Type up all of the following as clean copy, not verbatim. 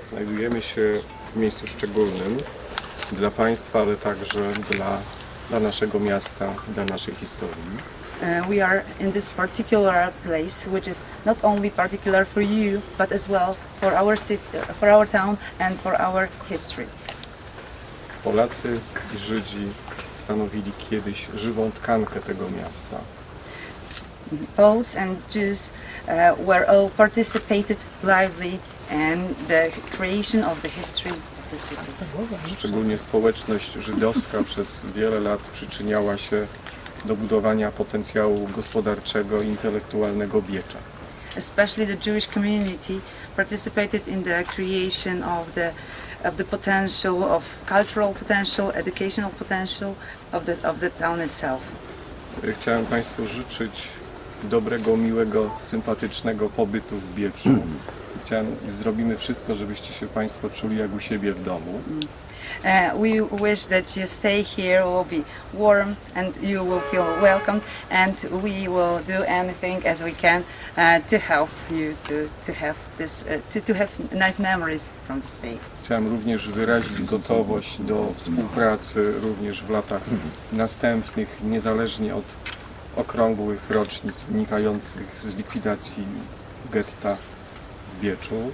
Znajdujemy się w miejscu szczególnym dla Państwa, ale także dla naszego miasta, dla naszej historii. We are in this particular place, which is not only particular for you, but as well for our city, for our town, and for our history. Polacy i Żydzi stanowili kiedyś żywą tkankę tego miasta. Poles and Jews were all participated lively in the creation of the history of the city. Szczególnie społeczność żydowska przez wiele lat przyczyniała się do budowania potencjału gospodarczego i intelektualnego Biecza. Especially the Jewish community participated in the creation of the potential of cultural potential, educational potential of the town itself. Chciałem Państwu życzyć dobrego, miłego, sympatycznego pobytu w Bieczu. Zrobimy wszystko, żebyście się Państwo czuli jak u siebie w domu. We wish that you stay here, will be warm and you will feel welcomed, and we will do anything as we can to help you to have this to have nice memories from the stay. Chciałem również wyrazić gotowość do współpracy również w latach następnych, niezależnie od okrągłych rocznic wynikających z likwidacji getta w Bieczu.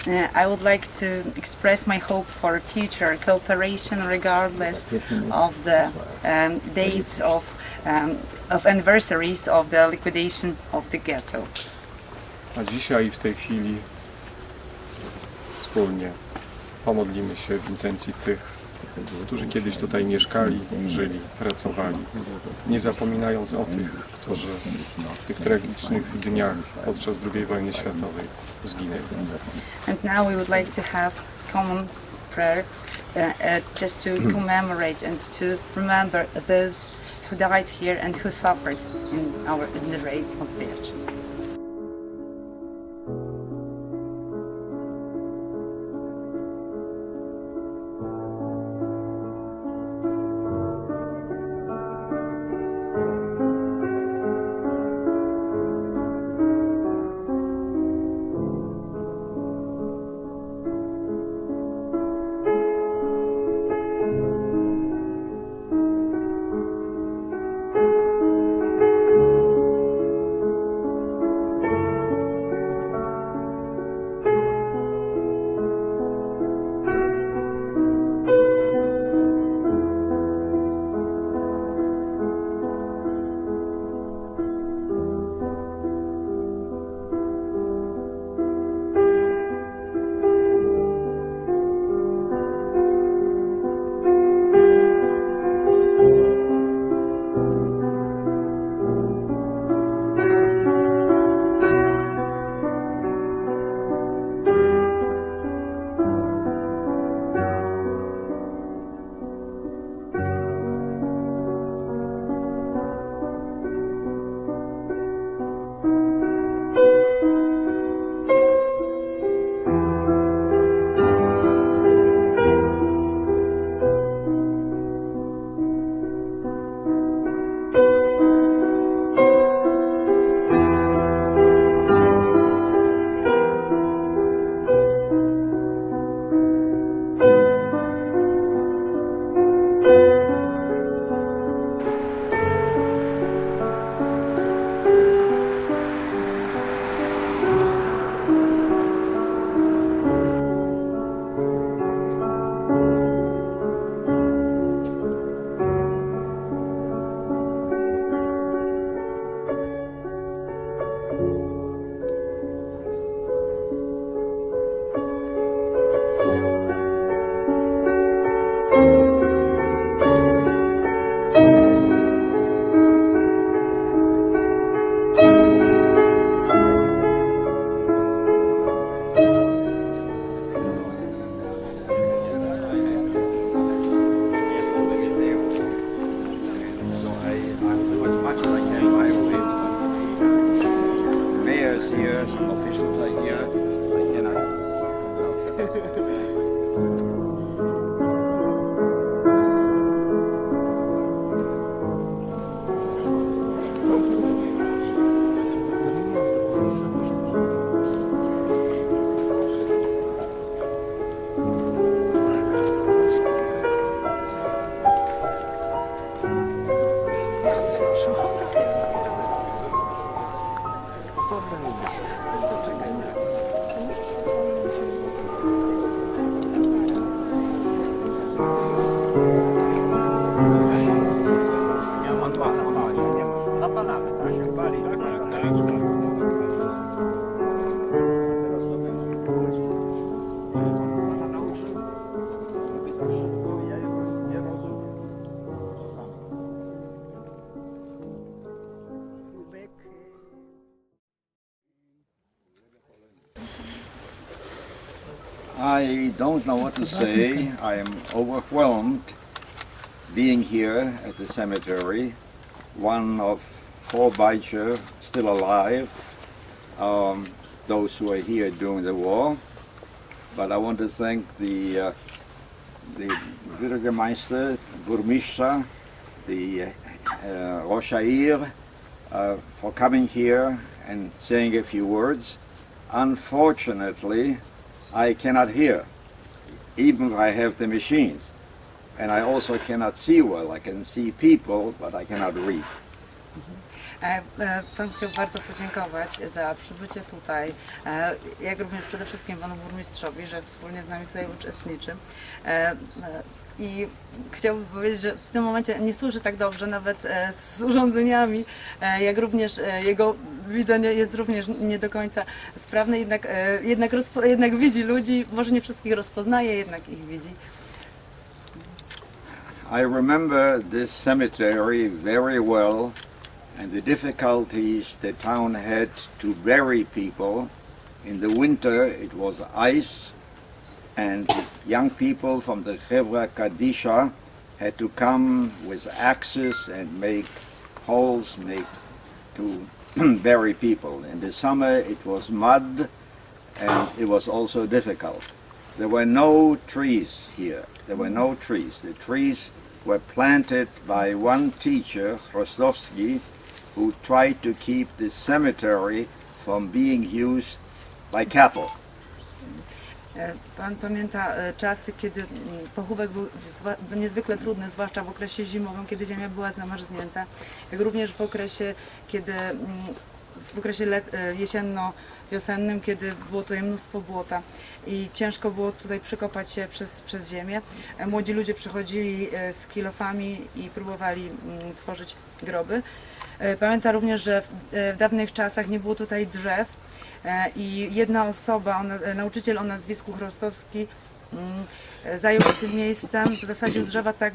I would like to express my hope for future cooperation regardless of the dates of anniversaries of the liquidation of the ghetto. A dzisiaj w tej chwili wspólnie pomodlimy się w intencji tych, którzy kiedyś tutaj mieszkali, żyli, pracowali, nie zapominając o tych, którzy w tych tragicznych dniach podczas II wojny światowej zginęli. And now we would like to have common prayer just to commemorate and to remember those who died here and who suffered in the raid of Biecz. I don't know what to say. I am overwhelmed being here at the cemetery, one of 4 Beichters still alive, those who are here during the war. But I want to thank the Bürgermeister, Burmistrza, the Rosh Ha'ir, for coming here and saying a few words. Unfortunately, I cannot hear, even if I have the machines. And I also cannot see well. I can see people, but I cannot read. Pan chciał bardzo podziękować za przybycie tutaj, jak również przede wszystkim panu burmistrzowi, że wspólnie z nami tutaj uczestniczy. I chciałbym powiedzieć, że w tym momencie nie słyszy tak dobrze nawet z urządzeniami, jak również jego widzenie jest również nie do końca sprawne, jednak widzi ludzi, może nie wszystkich rozpoznaje, jednak ich widzi. I remember this cemetery very well and the difficulties the town had to bury people. In the winter it was ice and young people from the Kadish had to come with axes and make holes to bury people. In the summer it was mud and it was also difficult. There were no trees here. There were no trees. The trees were planted by one teacher, Krzysztof, who tried to keep the cemetery from being used by cattle. Pan pamięta czasy, kiedy pochówek był niezwykle trudny, zwłaszcza w okresie zimowym, kiedy ziemia była zamarznięta, jak również w okresie, jesienno-wiosennym, kiedy było tutaj mnóstwo błota i ciężko było tutaj przekopać się przez ziemię. Młodzi ludzie przychodzili z kilofami i próbowali tworzyć groby. Pamięta również, że w dawnych czasach nie było tutaj drzew i jedna osoba, nauczyciel o nazwisku Chrostowski, zajął tym miejscem, zasadził drzewa tak,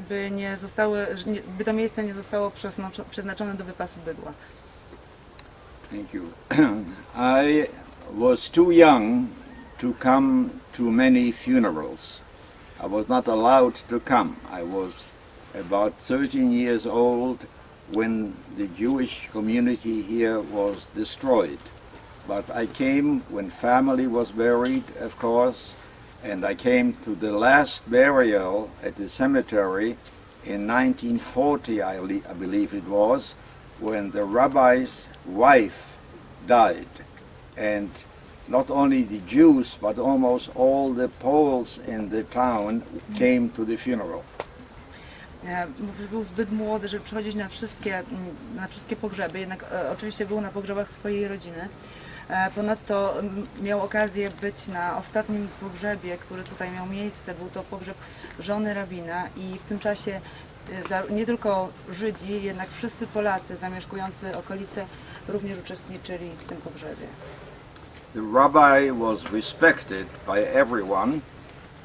by to miejsce nie zostało przeznaczone do wypasu bydła. Thank you. I was too young to come to many funerals. I was not allowed to come. I was about 13 years old when the Jewish community here was destroyed. But I came when family was buried, of course, and I came to the last burial at the cemetery in 1940, I believe it was, when the rabbi's wife died. And not only the Jews, but almost all the Poles in the town came to the funeral. Był zbyt młody, żeby przychodzić na wszystkie pogrzeby, jednak oczywiście był na pogrzebach swojej rodziny. Ponadto miał okazję być na ostatnim pogrzebie, który tutaj miał miejsce. Był to pogrzeb żony rabina i w tym czasie nie tylko Żydzi, jednak wszyscy Polacy zamieszkujący okolice również uczestniczyli w tym pogrzebie. The rabbi was respected by everyone.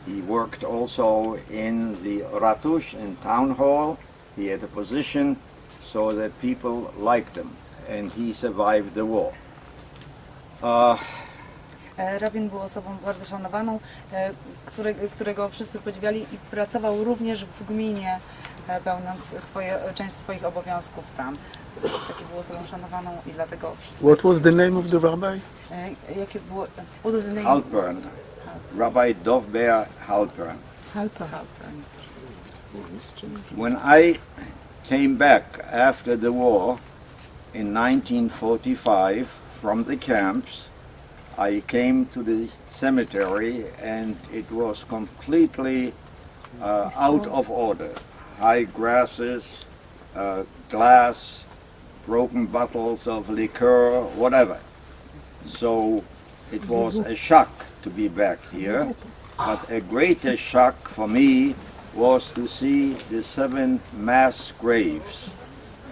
He worked also in the Ratush, in town hall. He had a position so that people liked him, and he survived the war. Rabin był osobą bardzo szanowaną, którego wszyscy podziwiali i pracował również w gminie, pełniąc część swoich obowiązków tam. Taki był osobą szanowaną i dlatego wszyscy... What was the name of the rabbi? Jakie było... What was the name? Halpern. Rabbi Dovber Halpern. Halpern. When I came back after the war in 1945 from the camps, I came to the cemetery and it was completely out of order. High grasses, glass, broken bottles of liquor, whatever. So it was a shock to be back here, but a greater shock for me was to see the 7 mass graves.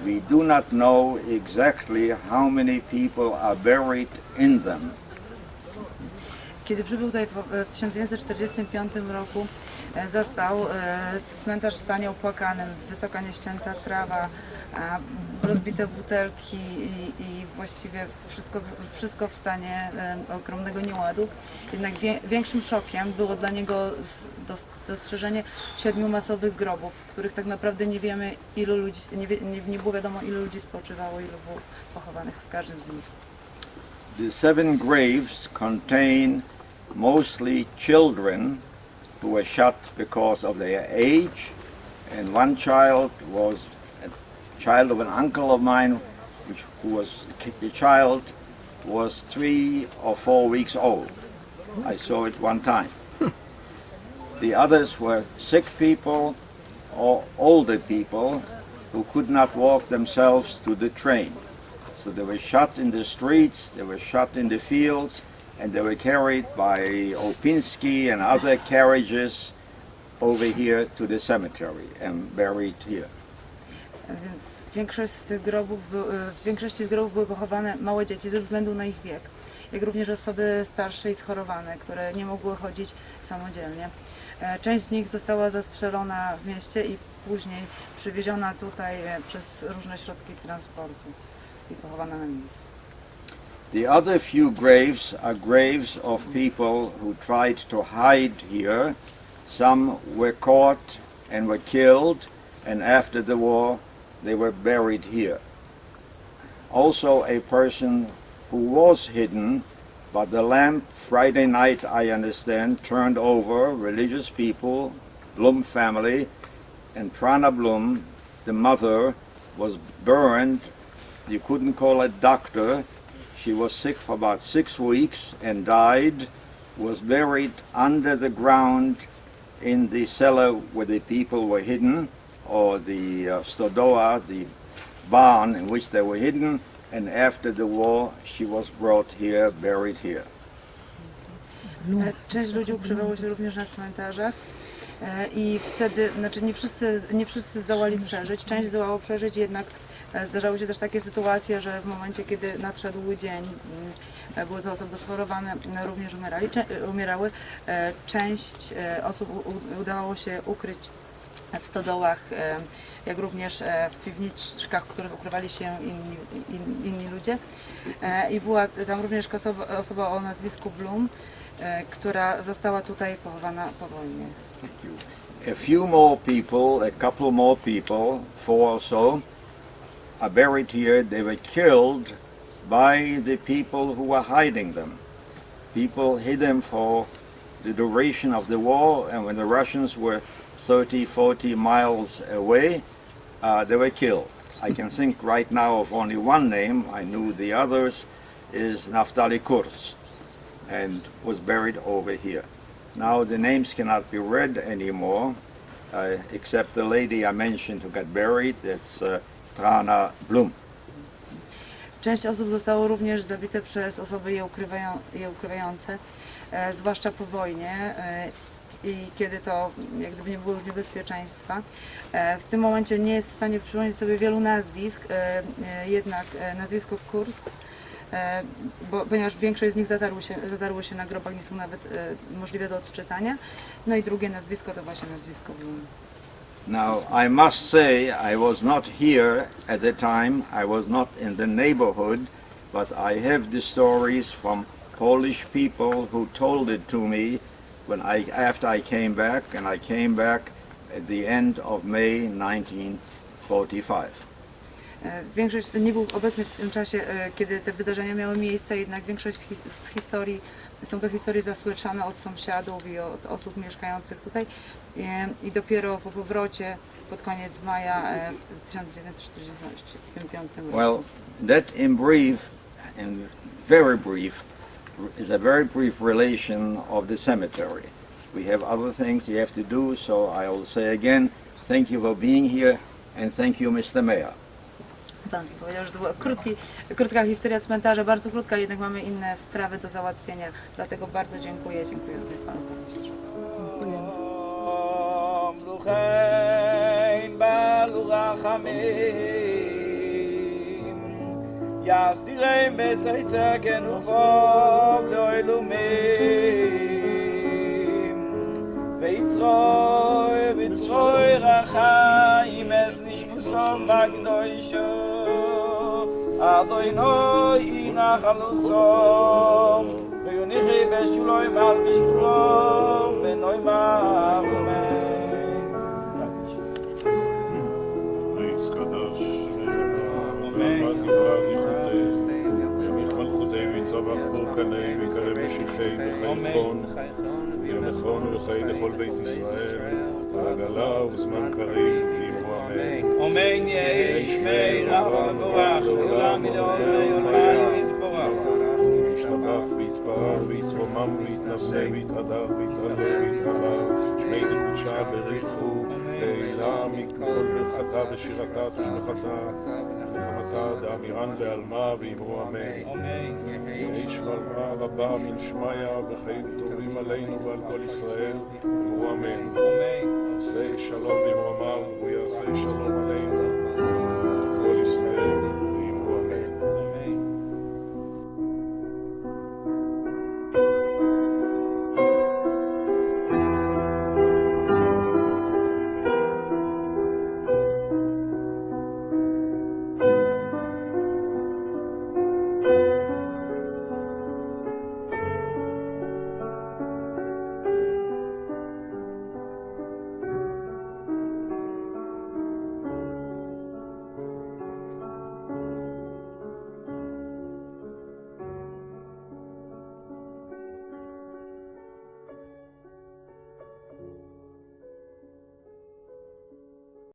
We do not know exactly how many people are buried in them. Kiedy przybył tutaj w 1945 roku, zastał cmentarz w stanie opłakanym, wysoka nieścięta trawa, rozbite butelki i właściwie wszystko w stanie ogromnego nieładu. Jednak większym szokiem było dla niego dostrzeżenie 7 masowych grobów, w których tak naprawdę nie wiemy, ilu ludzi, nie było wiadomo, ilu ludzi spoczywało, ilu było pochowanych w każdym z nich. The 7 graves contain mostly children who were shot because of their age, and one child was a child of an uncle of mine, the child was 3 or 4 weeks old. I saw it one time. The others were sick people or older people who could not walk themselves to the train. So they were shot in the streets, they were shot in the fields, and they were carried by Opinski and other carriages over here to the cemetery and buried here. Więc w większości z grobów były pochowane małe dzieci ze względu na ich wiek, jak również osoby starsze i schorowane, które nie mogły chodzić samodzielnie. Część z nich została zastrzelona w mieście i później przywieziona tutaj przez różne środki transportu i pochowana na miejscu. The other few graves are graves of people who tried to hide here. Some were caught and were killed, and after the war they were buried here. Also a person who was hidden, but the lamp Friday night, I understand, turned over. Religious people, Blum family, and Trana Blum, the mother, was burned. You couldn't call a doctor. She was sick for about 6 weeks and died, was buried under the ground in the cellar where the people were hidden, or the stodoa, the barn in which they were hidden, and after the war she was brought here, buried here. Część ludzi ukrywało się również na cmentarzach i wtedy, znaczy nie wszyscy zdołali przeżyć, część zdołało przeżyć, jednak zdarzały się też takie sytuacje, że w momencie, kiedy nadszedł dzień, były to osoby schorowane, również umierały. Część osób udało się ukryć w stodołach, jak również w piwniczkach, w których ukrywali się inni ludzie. I była tam również osoba o nazwisku Blum, która została tutaj pochowana po wojnie. A few more people, a couple more people, 4 or so, are buried here. They were killed by the people who were hiding them. People hid them for the duration of the war, and when the Russians were 30, 40 miles away, they were killed. I can think right now of only one name. I knew the others is Naftali Kurz, and was buried over here. Now the names cannot be read anymore, except the lady I mentioned who got buried. That's Trana Blum. Część osób zostało również zabite przez osoby je ukrywające, zwłaszcza po wojnie i kiedy to jak gdyby nie było już niebezpieczeństwa. W tym momencie nie jest w stanie przypomnieć sobie wielu nazwisk, jednak nazwisko Kurz, ponieważ większość z nich zatarło się na grobach, nie są nawet możliwe do odczytania. No i drugie nazwisko to właśnie nazwisko Blum. Now, I must say I was not here at the time. I was not in the neighborhood, but I have the stories from Polish people who told it to me after I came back, and I came back at the end of May 1945. Większość nie był obecny w tym czasie, kiedy te wydarzenia miały miejsce, jednak większość z historii, są to historie zasłyszane od sąsiadów i od osób mieszkających tutaj i dopiero po powrocie pod koniec maja w 1945 roku. Well, that in brief, and very brief, is a very brief relation of the cemetery. We have other things you have to do, so I will say again, thank you for being here, and thank you, Mr. Mayor. Pan powiedział, że to była krótka historia cmentarza, bardzo krótka, jednak mamy inne sprawy do załatwienia, dlatego bardzo dziękuję również panu burmistrzowi. יסתירם בסייצר כנופוב לא אלומים ויצרוי רחיים אז נשמוסום בקדושו אדוני הנה חלוצום ויוניחי בשולוים על בשולום ונאמר אמן. ריץ קדוש ועמד נברא גיחודי ומיכל חודי ויצבח בורקני ויקרב משיחי וחי חון ויונכון וחי לכל בית ישראל ועגלה וזמן קריב ואמרו אמן. אמן יהי שמי רב ומבורך לעולם מלעולם ויזבורך ישתבח ויתפאר ויתרומם ויתנשא ויתהדר ויתעלה ויתעלה שמי דקודשה בריחו לעילה מכל ברכתה ושירתה ושבחתה וחמתה דאמירן בעלמה ואמרו אמן. יהי שממה רבה מן שמיה וחיים טובים עלינו ועל כל ישראל אמרו אמן. עשה שלום במרומיו ויעשה שלום עלינו